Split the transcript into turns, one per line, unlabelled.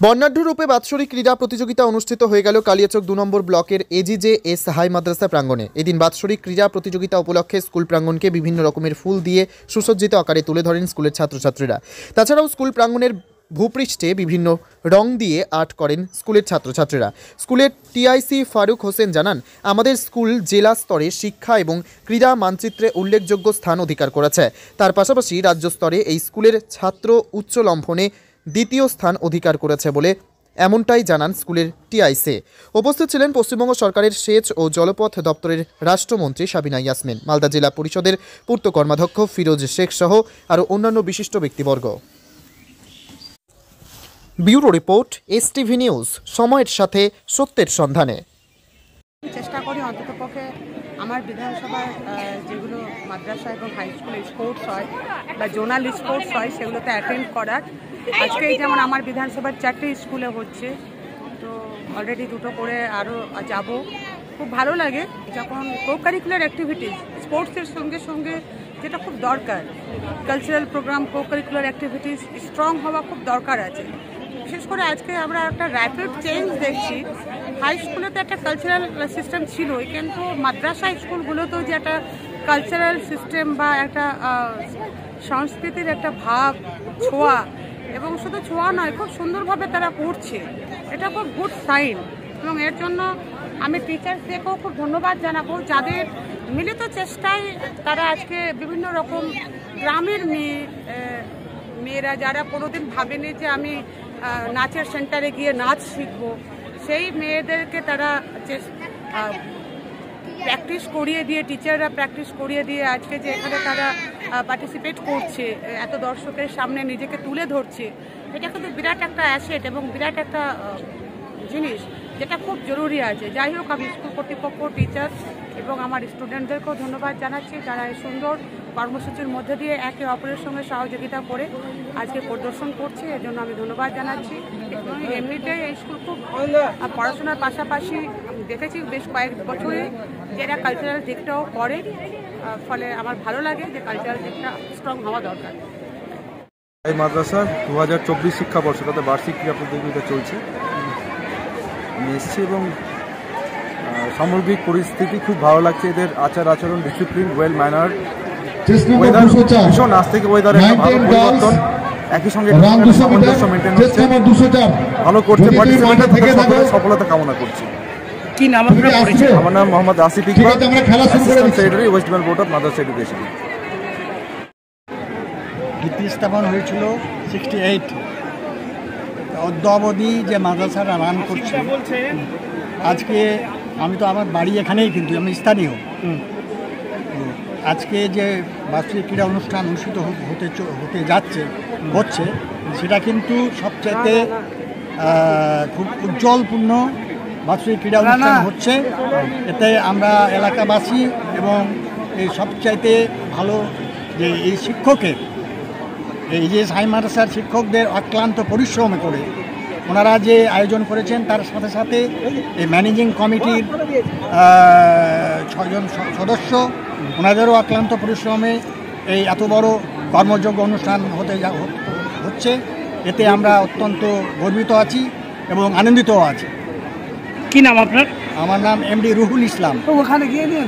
বর্ণাঢ্য রূপে বাৎসরিক ক্রীড়া প্রতিযোগিতা অনুষ্ঠিত হয়ে গেল কালিয়াচক 2 নম্বর ব্লকের এজিজেএস হাই মাদ্রাসা প্রাঙ্গণে। এদিন বাৎসরিক ক্রীড়া প্রতিযোগিতা উপলক্ষে স্কুল প্রাঙ্গণকে বিভিন্ন রকমের ফুল দিয়ে সুসজ্জিত আকারে তুলে ধরেন স্কুলের ছাত্রছাত্রীরা। তাছাড়াও স্কুল প্রাঙ্গণের ভূপৃষ্ঠে বিভিন্ন রং দিয়ে আর্ট করেন স্কুলের ছাত্রছাত্রীরা। স্কুলের টিআইসি ফারুক হোসেন জানান, আমাদের স্কুল জেলা স্তরে শিক্ষা এবং ক্রীড়া মানচিত্রে উল্লেখযোগ্য স্থান অধিকার করেছে। তার পাশাপাশি রাজ্য স্তরে এই স্কুলের ছাত্র উচ্চ লম্ফনে দ্বিতীয় স্থান অধিকার করেছে বলে এমনটাই জানান স্কুলের টিআইসি। উপস্থিত ছিলেন পশ্চিমবঙ্গ সরকারের সেচ ও জলপথ দপ্তরের রাষ্ট্রমন্ত্রী সাবিনা ইয়াসমিন, মালদা জেলা পরিষদের পূর্ত কর্মাধ্যক্ষ ফিরোজ শেখ সহ আরও অন্যান্য বিশিষ্ট ব্যক্তিবর্গ। ব্যুরো রিপোর্ট, এসটিভি নিউজ, সময়ের সাথে সত্যের সন্ধানে।
চেষ্টা করি অন্ততপক্ষে আমার বিধানসভায় যেগুলো মাদ্রাসা এবং হাই স্কুলে স্পোর্টস হয় বা জোনাল স্পোর্টস হয় সেগুলোতে অ্যাটেন্ড করার। আজকেই যেমন আমার বিধানসভার 4টে স্কুলে হচ্ছে, তো অলরেডি 2টো করে আরও যাব। খুব ভালো লাগে যখন কো কারিকুলার অ্যাক্টিভিটিস স্পোর্টসের সঙ্গে সঙ্গে যেটা খুব দরকার, cultural programme, co curricular activities strong হওয়া খুব দরকার আছে। বিশেষ করে আজকে আমরা একটা র্যাপিড চেঞ্জ দেখছি। হাই স্কুলে তো একটা কালচারাল সিস্টেম ছিলই, কিন্তু মাদ্রাসা স্কুলগুলোতেও যে একটা কালচারাল সিস্টেম বা একটা সংস্কৃতির একটা ভাব, ছোঁয়া, এবং শুধু ছোঁয়া নয়, খুব সুন্দরভাবে তারা করছে, এটা খুব গুড সাইন। এবং এর জন্য আমি টিচার্সদেরকেও খুব ধন্যবাদ জানাবো, যাদের মিলিত চেষ্টায় তারা আজকে বিভিন্ন রকম গ্রামের মেয়েরা যারা কোনোদিন ভাবেনি যে আমি নাচের সেন্টারে গিয়ে নাচ শিখবো, সেই মেয়েদেরকে তারা প্র্যাকটিস করিয়ে দিয়ে, টিচাররা প্র্যাকটিস করিয়ে দিয়ে আজকে যে এখানে তারা পার্টিসিপেট করছে, এত দর্শকের সামনে নিজেকে তুলে ধরছে, এটা কিন্তু বিরাট একটা অ্যাসেট এবং বিরাট একটা জিনিস যেটা খুব জরুরি আছে। যাই হোক, আমি স্কুল কর্তৃপক্ষ, টিচার এবং আমার স্টুডেন্টদেরকেও ধন্যবাদ জানাচ্ছি, যারা এই সুন্দর কর্মসূচির মধ্যে দিয়ে একে অপরের সঙ্গে সহযোগিতা করে আজকে প্রদর্শন করছে, এর জন্য আমি ধন্যবাদ জানাচ্ছি। এমনিতে এই স্কুল খুব পড়াশোনার পাশাপাশি দেখেছি বেশ কয়েক বছরে যারা কালচারাল দিকটাও করে, ফলে আমার ভালো লাগে যে কালচারাল দিকটা স্ট্রং হওয়া দরকার।
এই মাদ্রাসার 2024 শিক্ষাবর্ষটাতে বার্ষিক ক্রীড়া প্রতিযোগিতা চলছে। আমি এসেছি এবং সামগ্রিক পরিস্থিতি খুব ভালো লাগছে। এদের আচার আচরণ, ডিসিপ্লিন, ওয়েল ম্যানার, ভীষণ আজ থেকে ওয়েদারের ভালো পরিবর্তন, একই সঙ্গে সামঞ্জস্য মেনটেন হচ্ছে, ভালো করছে। পার্টিসিপেন্টদের থেকে সফলতা কামনা করছি।
কি নাম আপনার?
আমার নাম Mohammad Asif Iqbal, assistant secretary, West Bengal board of Madrasa education.
ভিত্তি স্থাপন হয়েছিল 68। অদ্যাবধি যে মাদ্রাসারা রান করছে, আজকে আমি তো আমার বাড়ি এখানেই, কিন্তু আমি স্থানীয়। আজকে যে বার্ষিক ক্রীড়া অনুষ্ঠান অনুষ্ঠিত হতে হচ্ছে, সেটা কিন্তু সবচাইতে খুব উজ্জ্বলপূর্ণ বার্ষিক ক্রীড়া অনুষ্ঠান হচ্ছে। এতে আমরা এলাকাবাসী এবং এই সবচাইতে ভালো যে এই শিক্ষকের, এই যে হাই মাদ্রাসার শিক্ষকদের অক্লান্ত পরিশ্রম করে ওনারা যে আয়োজন করেছেন, তার সাথে সাথে এই ম্যানেজিং কমিটির 6জন সদস্য, ওনাদেরও অক্লান্ত পরিশ্রমে এই এত বড় কর্মযোগ্য অনুষ্ঠান হচ্ছে। এতে আমরা অত্যন্ত গর্বিত আছি এবং আনন্দিত আছি।
কি নাম আপনার?
আমার নাম এমডি রুহুল ইসলাম।
ওখানে গিয়ে নিয়ে